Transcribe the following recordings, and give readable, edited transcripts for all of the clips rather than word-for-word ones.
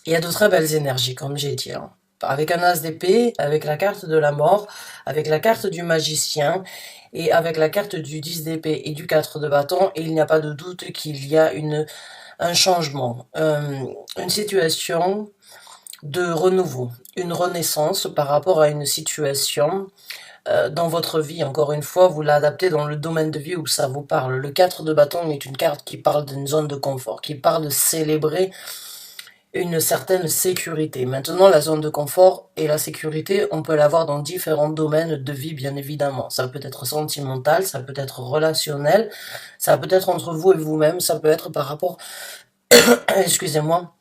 Il y a de très belles énergies, comme j'ai dit, hein. Avec un as d'épée, avec la carte de la mort, avec la carte du magicien, et avec la carte du 10 d'épée et du 4 de bâton, il n'y a pas de doute qu'il y a un changement, une situation de renouveau, une renaissance par rapport à une situation dans votre vie. Encore une fois, vous l'adaptez dans le domaine de vie où ça vous parle. Le 4 de bâton est une carte qui parle d'une zone de confort, qui parle de célébrer une certaine sécurité. Maintenant, la zone de confort et la sécurité, on peut l'avoir dans différents domaines de vie, bien évidemment. Ça peut être sentimental, ça peut être relationnel, ça peut être entre vous et vous-même, ça peut être par rapport, excusez-moi,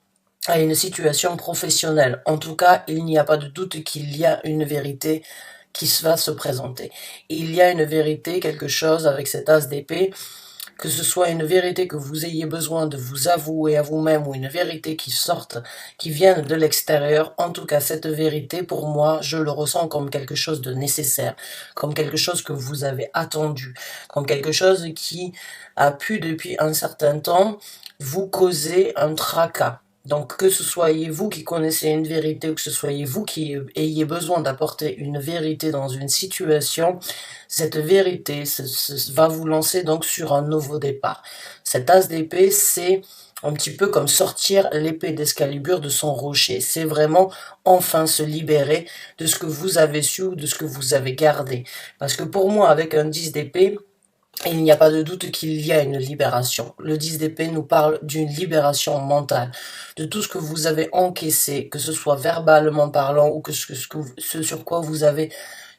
à une situation professionnelle. En tout cas, il n'y a pas de doute qu'il y a une vérité qui va se présenter. Il y a une vérité, quelque chose avec cet as d'épée, que ce soit une vérité que vous ayez besoin de vous avouer à vous-même ou une vérité qui sorte, qui vienne de l'extérieur. En tout cas, cette vérité, pour moi, je le ressens comme quelque chose de nécessaire, comme quelque chose que vous avez attendu, comme quelque chose qui a pu depuis un certain temps vous causer un tracas. Donc que ce soyez vous qui connaissez une vérité ou que ce soyez vous qui ayez besoin d'apporter une vérité dans une situation, cette vérité va vous lancer donc sur un nouveau départ. Cet as d'épée, c'est un petit peu comme sortir l'épée d'Excalibur de son rocher. C'est vraiment enfin se libérer de ce que vous avez su ou de ce que vous avez gardé. Parce que pour moi, avec un 10 d'épée, il n'y a pas de doute qu'il y a une libération. Le 10 d'épée nous parle d'une libération mentale, de tout ce que vous avez encaissé, que ce soit verbalement parlant ou que ce sur quoi vous avez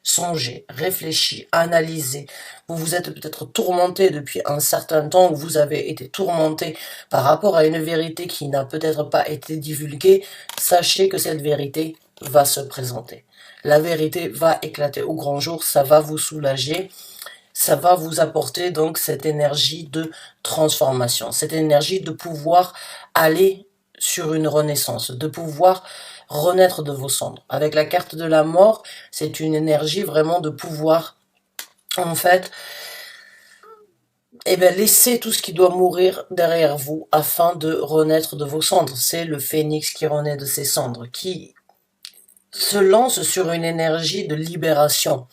songé, réfléchi, analysé. Vous vous êtes peut-être tourmenté depuis un certain temps, ou vous avez été tourmenté par rapport à une vérité qui n'a peut-être pas été divulguée. Sachez que cette vérité va se présenter. La vérité va éclater au grand jour, ça va vous soulager. Ça va vous apporter donc cette énergie de transformation, cette énergie de pouvoir aller sur une renaissance, de pouvoir renaître de vos cendres. Avec la carte de la mort, c'est une énergie vraiment de pouvoir, en fait, laisser tout ce qui doit mourir derrière vous afin de renaître de vos cendres. C'est le phénix qui renaît de ses cendres, qui se lance sur une énergie de libération.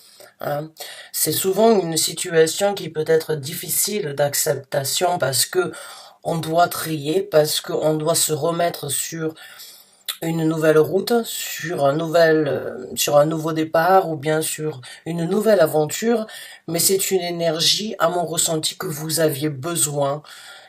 Hein. C'est souvent une situation qui peut être difficile d'acceptation parce que on doit trier, parce qu'on doit se remettre sur une nouvelle route, sur sur un nouveau départ ou bien sur une nouvelle aventure, mais c'est une énergie, à mon ressenti, que vous aviez besoin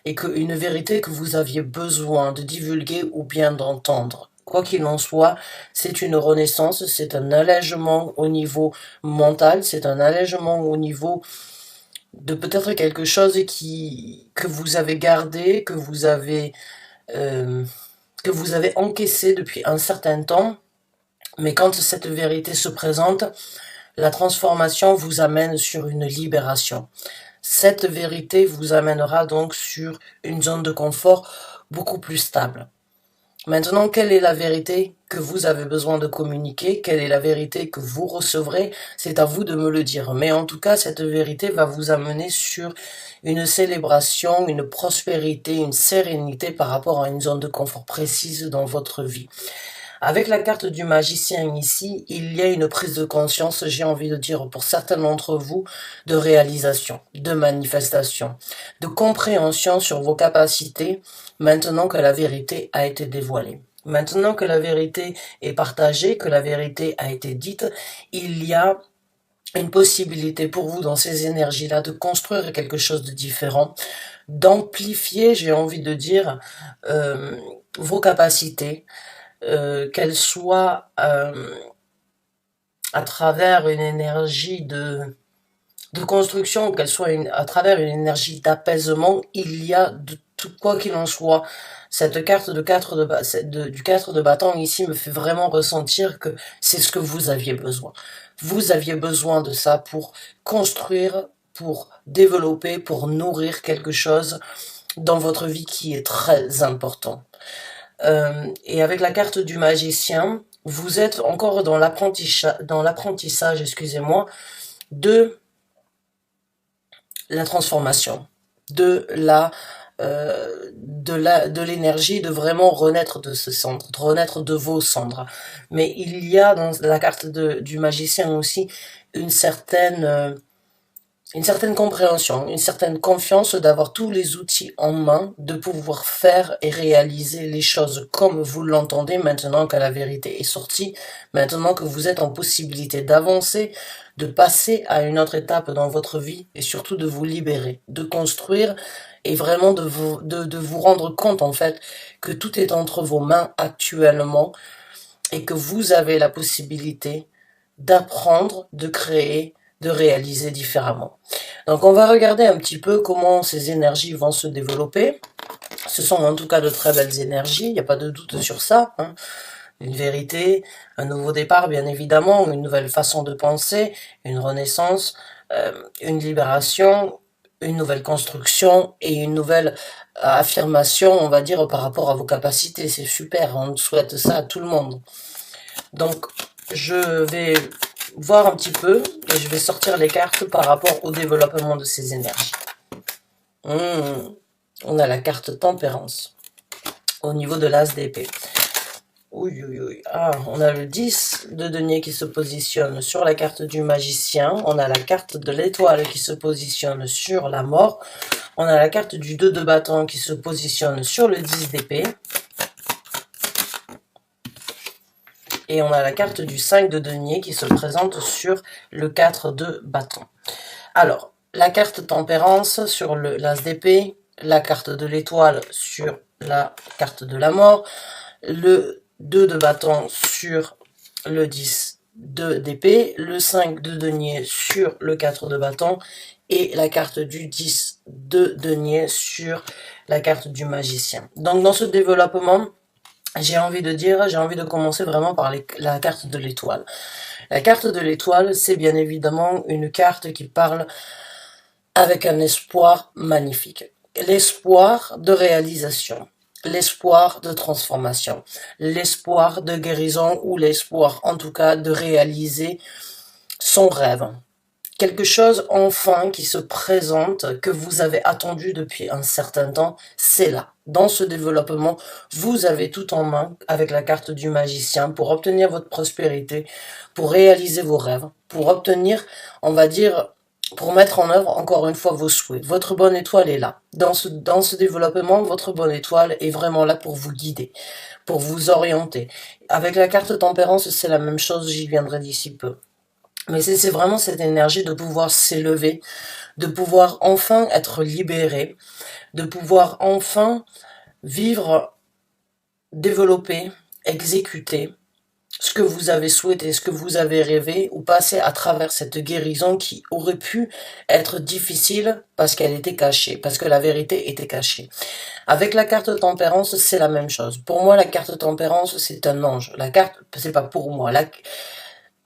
et une vérité que vous aviez besoin de divulguer ou bien d'entendre. Quoi qu'il en soit, c'est une renaissance, c'est un allègement au niveau mental, c'est un allègement au niveau de peut-être quelque chose que vous avez gardé, euh, que vous avez encaissé depuis un certain temps, mais quand cette vérité se présente, la transformation vous amène sur une libération. Cette vérité vous amènera donc sur une zone de confort beaucoup plus stable. Maintenant, quelle est la vérité que vous avez besoin de communiquer? Quelle est la vérité que vous recevrez? C'est à vous de me le dire. Mais en tout cas, cette vérité va vous amener sur une célébration, une prospérité, une sérénité par rapport à une zone de confort précise dans votre vie. Avec la carte du magicien ici, il y a une prise de conscience, j'ai envie de dire pour certains d'entre vous, de réalisation, de manifestation, de compréhension sur vos capacités maintenant que la vérité a été dévoilée. Maintenant que la vérité est partagée, que la vérité a été dite, il y a une possibilité pour vous dans ces énergies-là de construire quelque chose de différent, d'amplifier, j'ai envie de dire, vos capacités, qu'elle soit à travers une énergie de construction, qu'elle soit à travers une énergie d'apaisement, il y a de tout, quoi qu'il en soit. Cette carte du 4 de bâton ici me fait vraiment ressentir que c'est ce que vous aviez besoin. Vous aviez besoin de ça pour construire, pour développer, pour nourrir quelque chose dans votre vie qui est très important. Et avec la carte du magicien, vous êtes encore dans l'apprentissage, excusez-moi, de la transformation, de la de l'énergie de vraiment renaître de ce centre, de renaître de vos cendres. Mais il y a dans la carte du magicien aussi une certaine compréhension, une certaine confiance d'avoir tous les outils en main, de pouvoir faire et réaliser les choses comme vous l'entendez maintenant que la vérité est sortie, maintenant que vous êtes en possibilité d'avancer, de passer à une autre étape dans votre vie et surtout de vous libérer, de construire et vraiment de vous rendre compte en fait que tout est entre vos mains actuellement et que vous avez la possibilité d'apprendre, de créer, de réaliser différemment. Donc on va regarder un petit peu comment ces énergies vont se développer. Ce sont en tout cas de très belles énergies, il n'y a pas de doute sur ça. Hein. Une vérité, un nouveau départ bien évidemment, une nouvelle façon de penser, une renaissance, une libération, une nouvelle construction et une nouvelle affirmation, on va dire, par rapport à vos capacités. C'est super, on souhaite ça à tout le monde. Donc je vais voir un petit peu et je vais sortir les cartes par rapport au développement de ces énergies. On a la carte tempérance au niveau de l'as d'épée. Ah, on a le 10 de denier qui se positionne sur la carte du magicien. On a la carte de l'étoile qui se positionne sur la mort. On a la carte du 2 de bâton qui se positionne sur le 10 d'épée. Et on a la carte du 5 de denier qui se présente sur le 4 de bâton. Alors, la carte tempérance sur l'as d'épée, la carte de l'étoile sur la carte de la mort, le 2 de bâton sur le 10 d'épée, le 5 de denier sur le 4 de bâton et la carte du 10 de denier sur la carte du magicien. Donc dans ce développement, j'ai envie de commencer vraiment par la carte de l'étoile. La carte de l'étoile, c'est bien évidemment une carte qui parle avec un espoir magnifique. L'espoir de réalisation, l'espoir de transformation, l'espoir de guérison ou l'espoir en tout cas de réaliser son rêve. Quelque chose enfin qui se présente, que vous avez attendu depuis un certain temps, c'est là. Dans ce développement, vous avez tout en main avec la carte du magicien pour obtenir votre prospérité, pour réaliser vos rêves, pour obtenir, on va dire, pour mettre en œuvre encore une fois vos souhaits. Votre bonne étoile est là. Dans ce développement, votre bonne étoile est vraiment là pour vous guider, pour vous orienter. Avec la carte tempérance, c'est la même chose, j'y viendrai d'ici peu. Mais c'est vraiment cette énergie de pouvoir s'élever, de pouvoir enfin être libéré, de pouvoir enfin vivre, développer, exécuter ce que vous avez souhaité, ce que vous avez rêvé, ou passer à travers cette guérison qui aurait pu être difficile parce qu'elle était cachée, parce que la vérité était cachée. Avec la carte tempérance, c'est la même chose. Pour moi, la carte tempérance, c'est un ange. La carte, c'est pas pour moi. La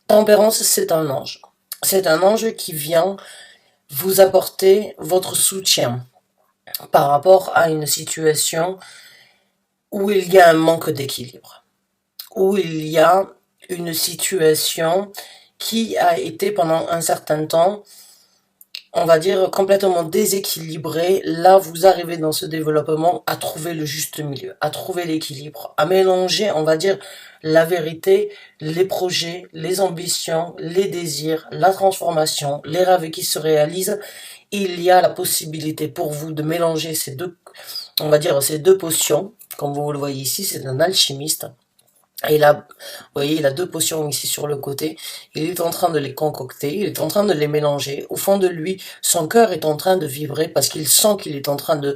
tempérance, c'est un ange. C'est un ange qui vient vous apporter votre soutien par rapport à une situation où il y a un manque d'équilibre, où il y a une situation qui a été pendant un certain temps, on va dire, complètement déséquilibrée. Là, vous arrivez dans ce développement à trouver le juste milieu, à trouver l'équilibre, à mélanger, on va dire, la vérité, les projets, les ambitions, les désirs, la transformation, les rêves qui se réalisent. Il y a la possibilité pour vous de mélanger ces deux, on va dire, ces deux potions. Comme vous le voyez ici, c'est un alchimiste. Et là, vous voyez, il a deux potions ici sur le côté. Il est en train de les concocter, il est en train de les mélanger. Au fond de lui, son cœur est en train de vibrer parce qu'il sent qu'il est en train de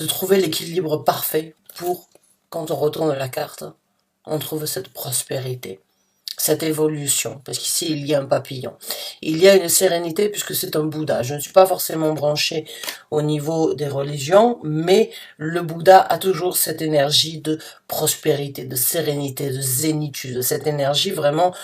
trouver l'équilibre parfait pour, quand on retourne la carte, on trouve cette prospérité, cette évolution. Parce qu'ici, il y a un papillon. Il y a une sérénité puisque c'est un Bouddha. Je ne suis pas forcément branchée au niveau des religions, mais le Bouddha a toujours cette énergie de prospérité, de sérénité, de zénitude, cette énergie vraiment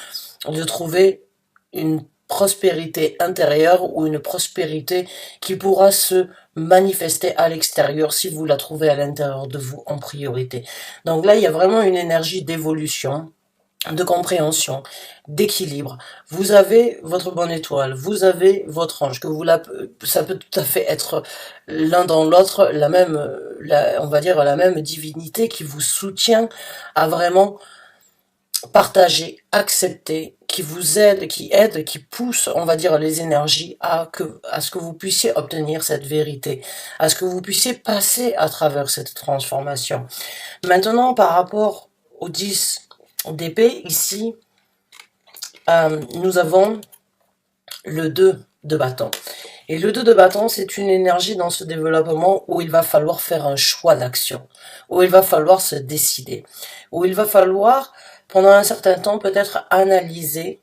de trouver une prospérité intérieure ou une prospérité qui pourra se manifester à l'extérieur si vous la trouvez à l'intérieur de vous en priorité. Donc là, il y a vraiment une énergie d'évolution, de compréhension, d'équilibre. Vous avez votre bonne étoile, vous avez votre ange, ça peut tout à fait être l'un dans l'autre la même, on va dire la même divinité qui vous soutient à vraiment partager, accepter, qui aide, qui pousse, on va dire, les énergies à ce que vous puissiez obtenir cette vérité, à ce que vous puissiez passer à travers cette transformation. Maintenant, par rapport au 10 d'épée, ici, nous avons le 2 de bâton. Et le 2 de bâton, c'est une énergie dans ce développement où il va falloir faire un choix d'action, où il va falloir se décider, où il va falloir, pendant un certain temps, peut-être analyser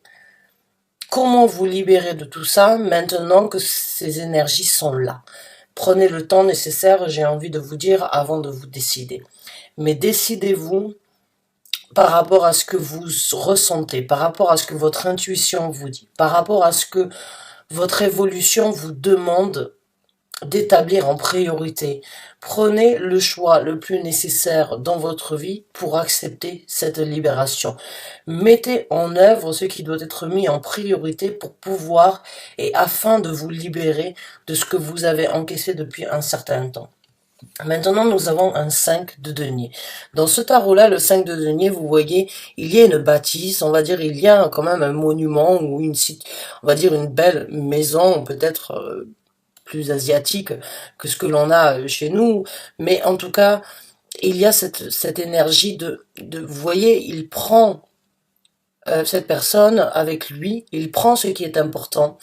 comment vous libérer de tout ça maintenant que ces énergies sont là. Prenez le temps nécessaire, j'ai envie de vous dire, avant de vous décider. Mais décidez-vous par rapport à ce que vous ressentez, par rapport à ce que votre intuition vous dit, par rapport à ce que votre évolution vous demande d'établir en priorité. Prenez le choix le plus nécessaire dans votre vie pour accepter cette libération. Mettez en œuvre ce qui doit être mis en priorité pour pouvoir et afin de vous libérer de ce que vous avez encaissé depuis un certain temps. Maintenant, nous avons un 5 de denier. Dans ce tarot-là, le 5 de denier, vous voyez, il y a une bâtisse, on va dire, il y a quand même un monument ou on va dire une belle maison, peut-être plus asiatique que ce que l'on a chez nous. Mais en tout cas, il y a cette énergie vous voyez, il prend cette personne avec lui, il prend ce qui est important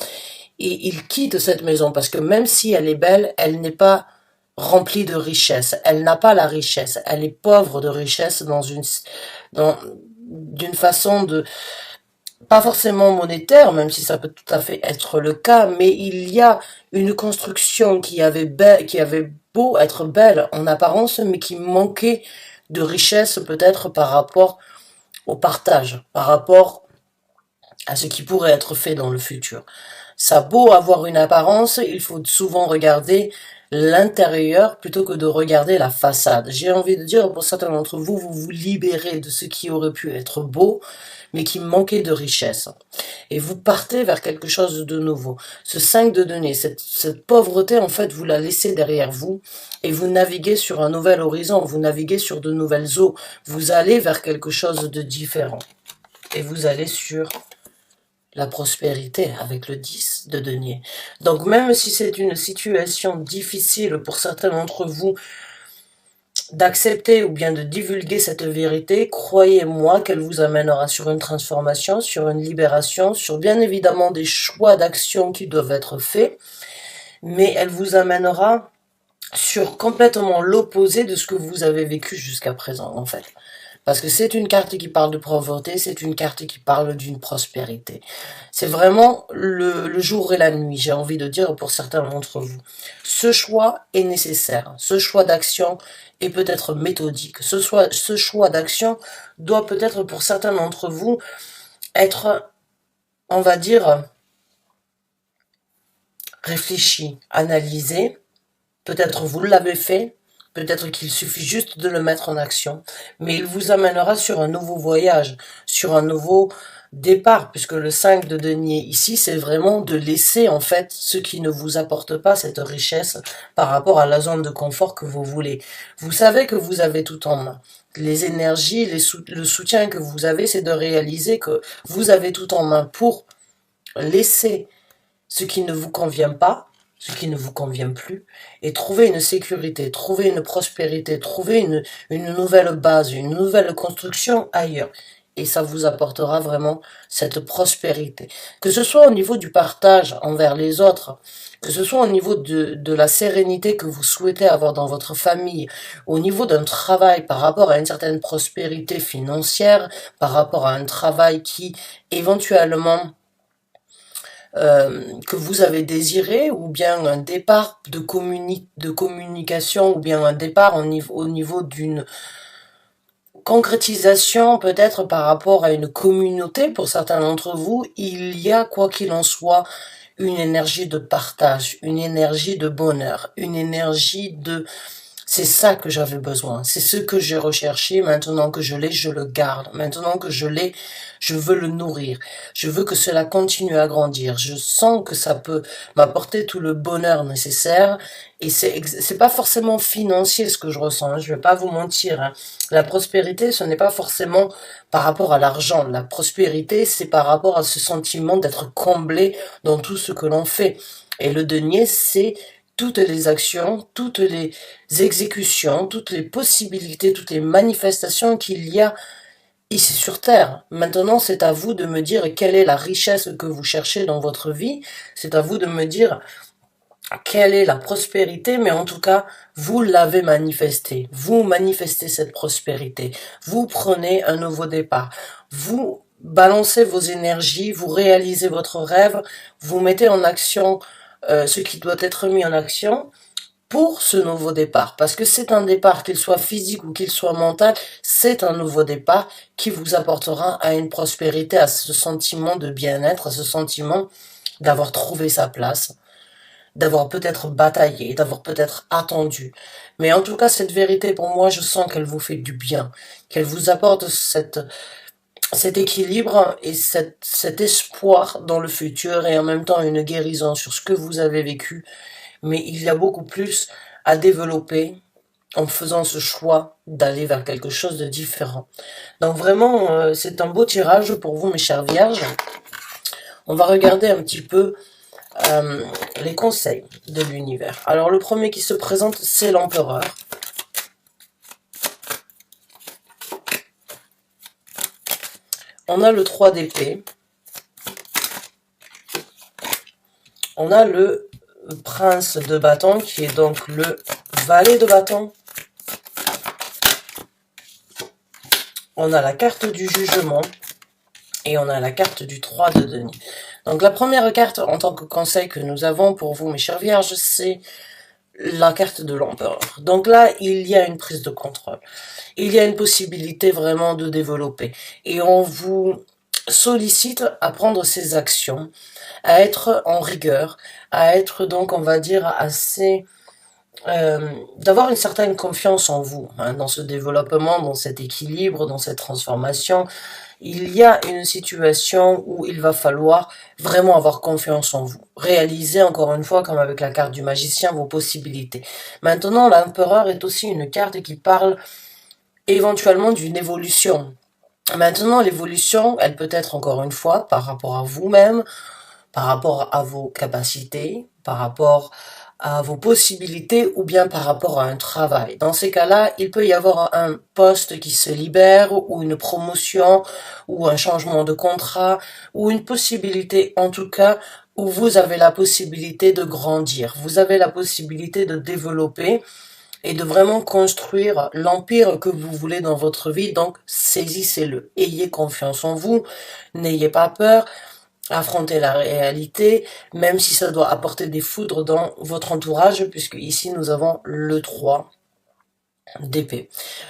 et il quitte cette maison parce que même si elle est belle, elle n'est pas remplie de richesse. Elle n'a pas la richesse. Elle est pauvre de richesse d'une façon pas forcément monétaire, même si ça peut tout à fait être le cas, mais il y a une construction qui avait beau être belle en apparence, mais qui manquait de richesse peut-être par rapport au partage, par rapport à ce qui pourrait être fait dans le futur. Ça a beau avoir une apparence, il faut souvent regarder l'intérieur plutôt que de regarder la façade. J'ai envie de dire, pour certains d'entre vous, vous vous libérez de ce qui aurait pu être beau, mais qui manquait de richesse. Et vous partez vers quelque chose de nouveau. Ce 5 de denier, cette pauvreté, en fait, vous la laissez derrière vous et vous naviguez sur un nouvel horizon, vous naviguez sur de nouvelles eaux, vous allez vers quelque chose de différent. Et vous allez sur la prospérité avec le 10 de denier. Donc même si c'est une situation difficile pour certains d'entre vous d'accepter ou bien de divulguer cette vérité, croyez-moi qu'elle vous amènera sur une transformation, sur une libération, sur bien évidemment des choix d'action qui doivent être faits, mais elle vous amènera sur complètement l'opposé de ce que vous avez vécu jusqu'à présent en fait. Parce que c'est une carte qui parle de pauvreté, c'est une carte qui parle d'une prospérité. C'est vraiment le jour et la nuit, j'ai envie de dire pour certains d'entre vous. Ce choix est nécessaire. Ce choix d'action est peut-être méthodique. Ce choix d'action doit peut-être pour certains d'entre vous être, on va dire, réfléchi, analysé. Peut-être vous l'avez fait. Peut-être qu'il suffit juste de le mettre en action, mais il vous amènera sur un nouveau voyage, sur un nouveau départ, puisque le 5 de denier ici, c'est vraiment de laisser en fait ce qui ne vous apporte pas cette richesse par rapport à la zone de confort que vous voulez. Vous savez que vous avez tout en main. Les énergies, le soutien que vous avez, c'est de réaliser que vous avez tout en main pour laisser ce qui ne vous convient pas, ce qui ne vous convient plus, et trouver une sécurité, trouver une prospérité, trouver une nouvelle base, une nouvelle construction ailleurs. Et ça vous apportera vraiment cette prospérité. Que ce soit au niveau du partage envers les autres, que ce soit au niveau de la sérénité que vous souhaitez avoir dans votre famille, au niveau d'un travail par rapport à une certaine prospérité financière, par rapport à un travail qui éventuellement que vous avez désiré, ou bien un départ de communication, ou bien un départ au niveau d'une concrétisation peut-être par rapport à une communauté. Pour certains d'entre vous, il y a, quoi qu'il en soit, une énergie de partage, une énergie de bonheur, une énergie C'est ça que j'avais besoin. C'est ce que j'ai recherché. Maintenant que je l'ai, je le garde. Maintenant que je l'ai, je veux le nourrir. Je veux que cela continue à grandir. Je sens que ça peut m'apporter tout le bonheur nécessaire. Et c'est pas forcément financier ce que je ressens, hein. Je vais pas vous mentir, hein. La prospérité, ce n'est pas forcément par rapport à l'argent. La prospérité, c'est par rapport à ce sentiment d'être comblé dans tout ce que l'on fait. Et le denier, c'est toutes les actions, toutes les exécutions, toutes les possibilités, toutes les manifestations qu'il y a ici sur Terre. Maintenant, c'est à vous de me dire quelle est la richesse que vous cherchez dans votre vie. C'est à vous de me dire quelle est la prospérité, mais en tout cas, vous l'avez manifestée. Vous manifestez cette prospérité. Vous prenez un nouveau départ. Vous balancez vos énergies, vous réalisez votre rêve, vous mettez en action ce qui doit être mis en action pour ce nouveau départ. Parce que c'est un départ, qu'il soit physique ou qu'il soit mental, c'est un nouveau départ qui vous apportera à une prospérité, à ce sentiment de bien-être, à ce sentiment d'avoir trouvé sa place, d'avoir peut-être bataillé, d'avoir peut-être attendu. Mais en tout cas, cette vérité, pour moi, je sens qu'elle vous fait du bien, qu'elle vous apporte cet équilibre et cet espoir dans le futur et en même temps une guérison sur ce que vous avez vécu. Mais il y a beaucoup plus à développer en faisant ce choix d'aller vers quelque chose de différent. Donc vraiment, c'est un beau tirage pour vous, mes chères vierges. On va regarder un petit peu les conseils de l'univers. Alors le premier qui se présente, c'est l'empereur. On a le 3 d'épée. On a le prince de bâton qui est donc le valet de bâton. On a la carte du jugement et on a la carte du 3 de denier. Donc la première carte en tant que conseil que nous avons pour vous, mes chères vierges, c'est la carte de l'empereur. Donc là, il y a une prise de contrôle. Il y a une possibilité vraiment de développer. Et on vous sollicite à prendre ces actions, à être en rigueur, à être donc, on va dire, assez... d'avoir une certaine confiance en vous, hein, dans ce développement, dans cet équilibre, dans cette transformation. Il y a une situation où il va falloir vraiment avoir confiance en vous. Réaliser encore une fois, comme avec la carte du magicien, vos possibilités. Maintenant, l'empereur est aussi une carte qui parle éventuellement d'une évolution. Maintenant, l'évolution, elle peut être encore une fois par rapport à vous-même, par rapport à vos capacités, par rapport à vos possibilités ou bien par rapport à un travail. Dans ces cas-là, il peut y avoir un poste qui se libère ou une promotion ou un changement de contrat ou une possibilité en tout cas où vous avez la possibilité de grandir. Vous avez la possibilité de développer et de vraiment construire l'empire que vous voulez dans votre vie. Donc, saisissez-le. Ayez confiance en vous. N'ayez pas peur. Affrontez la réalité, même si ça doit apporter des foudres dans votre entourage, puisque ici, nous avons le 3 d'épée.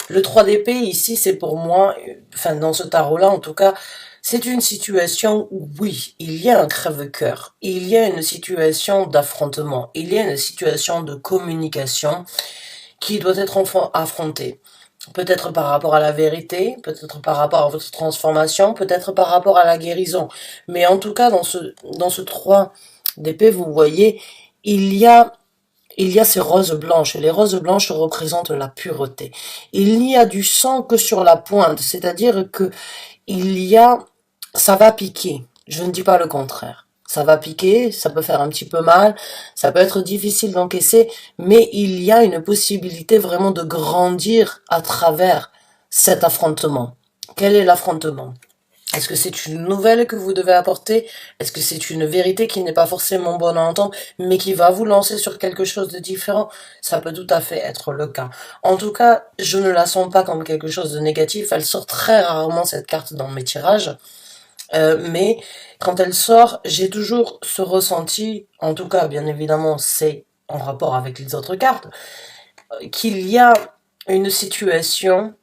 Le 3 d'épée, ici, c'est pour moi, enfin, dans ce tarot-là, en tout cas, c'est une situation où, oui, il y a un crève-cœur, il y a une situation d'affrontement, il y a une situation de communication, qui doit être affronté. Peut-être par rapport à la vérité, peut-être par rapport à votre transformation, peut-être par rapport à la guérison. Mais en tout cas, dans ce 3 d'épée, vous voyez, il y a ces roses blanches. Les roses blanches représentent la pureté. Il n'y a du sang que sur la pointe, c'est-à-dire que ça va piquer. Je ne dis pas le contraire. Ça va piquer, ça peut faire un petit peu mal, ça peut être difficile d'encaisser, mais il y a une possibilité vraiment de grandir à travers cet affrontement. Quel est l'affrontement? Est-ce que c'est une nouvelle que vous devez apporter? Est-ce que c'est une vérité qui n'est pas forcément bonne à entendre, mais qui va vous lancer sur quelque chose de différent? Ça peut tout à fait être le cas. En tout cas, je ne la sens pas comme quelque chose de négatif. Elle sort très rarement, cette carte, dans mes tirages. Mais quand elle sort, j'ai toujours ce ressenti, en tout cas, bien évidemment, c'est en rapport avec les autres cartes, qu'il y a une situation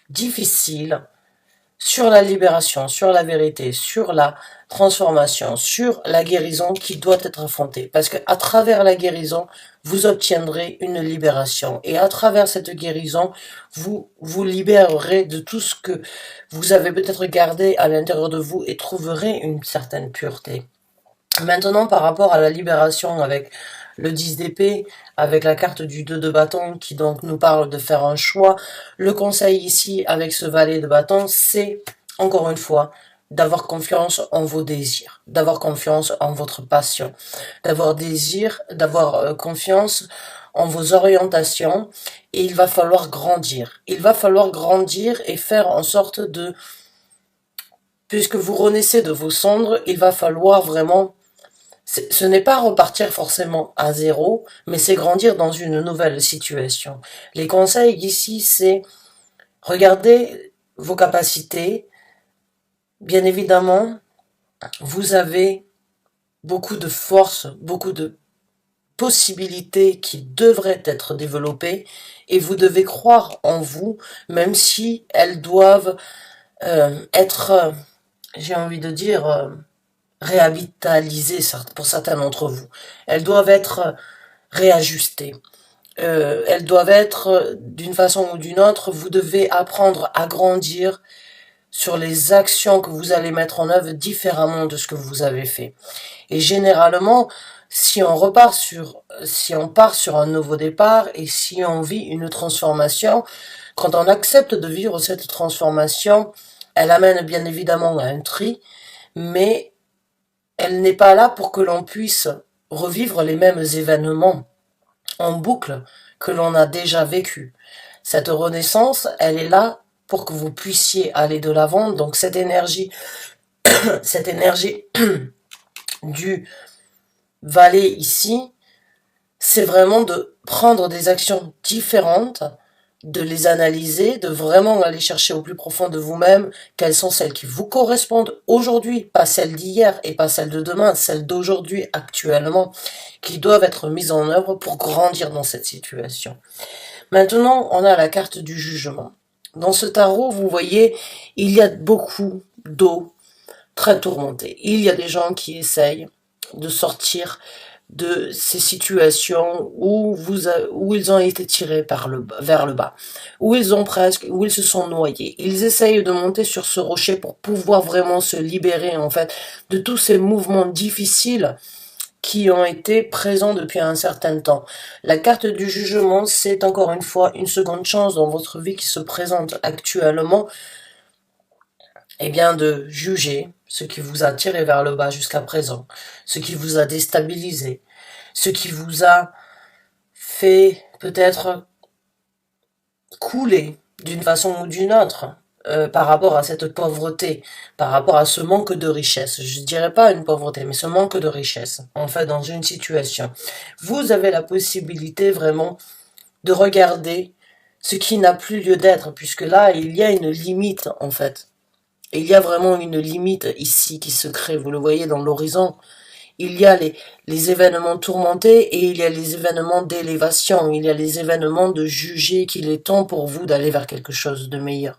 difficile sur la libération, sur la vérité, sur la transformation, sur la guérison qui doit être affrontée. Parce que à travers la guérison, vous obtiendrez une libération. Et à travers cette guérison, vous vous libérerez de tout ce que vous avez peut-être gardé à l'intérieur de vous et trouverez une certaine pureté. Maintenant, par rapport à la libération avec le 10 d'épée, avec la carte du 2 de bâton qui donc nous parle de faire un choix, le conseil ici avec ce valet de bâton, c'est encore une fois d'avoir confiance en vos désirs, d'avoir confiance en votre passion, d'avoir confiance en vos orientations, et il va falloir grandir. Il va falloir grandir et faire en sorte de, puisque vous renaissez de vos cendres, il va falloir vraiment, ce n'est pas repartir forcément à zéro, mais c'est grandir dans une nouvelle situation. Les conseils ici, c'est regarder vos capacités. Bien évidemment, vous avez beaucoup de force, beaucoup de possibilités qui devraient être développées, et vous devez croire en vous, même si elles doivent être, j'ai envie de dire, réhabitalisées pour certains d'entre vous. Elles doivent être réajustées. Elles doivent être d'une façon ou d'une autre. Vous devez apprendre à grandir sur les actions que vous allez mettre en œuvre différemment de ce que vous avez fait. Et généralement, si on part sur un nouveau départ et si on vit une transformation, quand on accepte de vivre cette transformation, elle amène bien évidemment à un tri, mais elle n'est pas là pour que l'on puisse revivre les mêmes événements en boucle que l'on a déjà vécu. Cette renaissance, elle est là pour que vous puissiez aller de l'avant. Donc cette énergie du valet ici, c'est vraiment de prendre des actions différentes, de les analyser, de vraiment aller chercher au plus profond de vous-même quelles sont celles qui vous correspondent aujourd'hui, pas celles d'hier et pas celles de demain, celles d'aujourd'hui actuellement, qui doivent être mises en œuvre pour grandir dans cette situation. Maintenant, on a la carte du jugement. Dans ce tarot, vous voyez, il y a beaucoup d'eau très tourmentée. Il y a des gens qui essayent de sortir de ces situations où ils ont été tirés vers le bas, où ils se sont noyés. Ils essayent de monter sur ce rocher pour pouvoir vraiment se libérer, en fait, de tous ces mouvements difficiles qui ont été présents depuis un certain temps. La carte du jugement, c'est encore une fois une seconde chance dans votre vie qui se présente actuellement, eh bien de juger ce qui vous a tiré vers le bas jusqu'à présent, ce qui vous a déstabilisé, ce qui vous a fait peut-être couler d'une façon ou d'une autre par rapport à cette pauvreté, par rapport à ce manque de richesse. Je dirais pas une pauvreté, mais ce manque de richesse, en fait, dans une situation. Vous avez la possibilité vraiment de regarder ce qui n'a plus lieu d'être, puisque là, il y a une limite, en fait. Il y a vraiment une limite ici qui se crée, vous le voyez dans l'horizon. Il y a les événements tourmentés et il y a les événements d'élévation. Il y a les événements de juger qu'il est temps pour vous d'aller vers quelque chose de meilleur.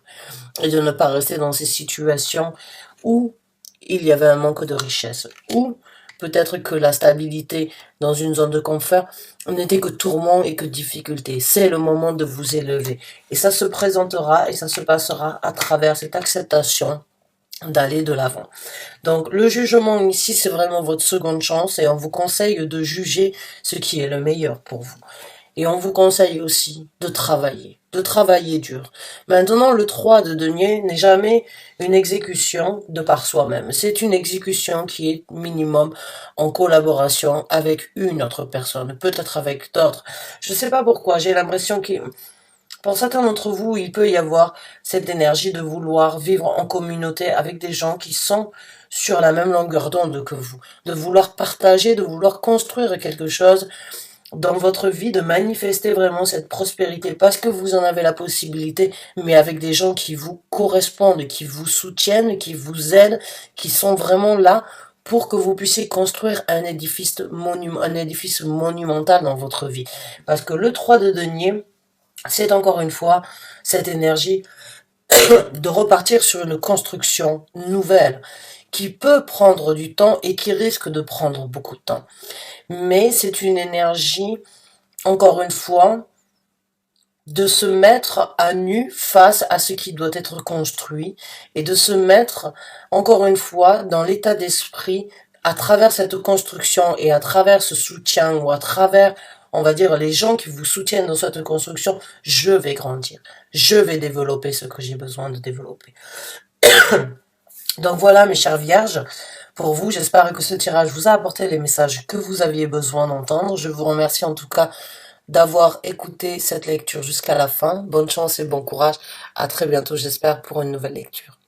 Et de ne pas rester dans ces situations où il y avait un manque de richesse. Ou peut-être que la stabilité dans une zone de confort n'était que tourment et que difficulté. C'est le moment de vous élever. Et ça se présentera et ça se passera à travers cette acceptation d'aller de l'avant. Donc le jugement ici, c'est vraiment votre seconde chance et on vous conseille de juger ce qui est le meilleur pour vous. Et on vous conseille aussi de travailler dur. Maintenant, le 3 de denier n'est jamais une exécution de par soi-même. C'est une exécution qui est minimum en collaboration avec une autre personne, peut-être avec d'autres. Je sais pas pourquoi, j'ai l'impression que pour certains d'entre vous, il peut y avoir cette énergie de vouloir vivre en communauté avec des gens qui sont sur la même longueur d'onde que vous, de vouloir partager, de vouloir construire quelque chose dans votre vie, de manifester vraiment cette prospérité parce que vous en avez la possibilité, mais avec des gens qui vous correspondent, qui vous soutiennent, qui vous aident, qui sont vraiment là pour que vous puissiez construire un édifice monumental dans votre vie. Parce que le 3 de denier, c'est encore une fois cette énergie de repartir sur une construction nouvelle qui peut prendre du temps et qui risque de prendre beaucoup de temps. Mais c'est une énergie, encore une fois, de se mettre à nu face à ce qui doit être construit et de se mettre, encore une fois, dans l'état d'esprit à travers cette construction et à travers ce soutien ou à travers, on va dire, les gens qui vous soutiennent dans cette construction, je vais grandir, je vais développer ce que j'ai besoin de développer. Donc voilà mes chères vierges, pour vous, j'espère que ce tirage vous a apporté les messages que vous aviez besoin d'entendre. Je vous remercie en tout cas d'avoir écouté cette lecture jusqu'à la fin. Bonne chance et bon courage. À très bientôt, j'espère, pour une nouvelle lecture.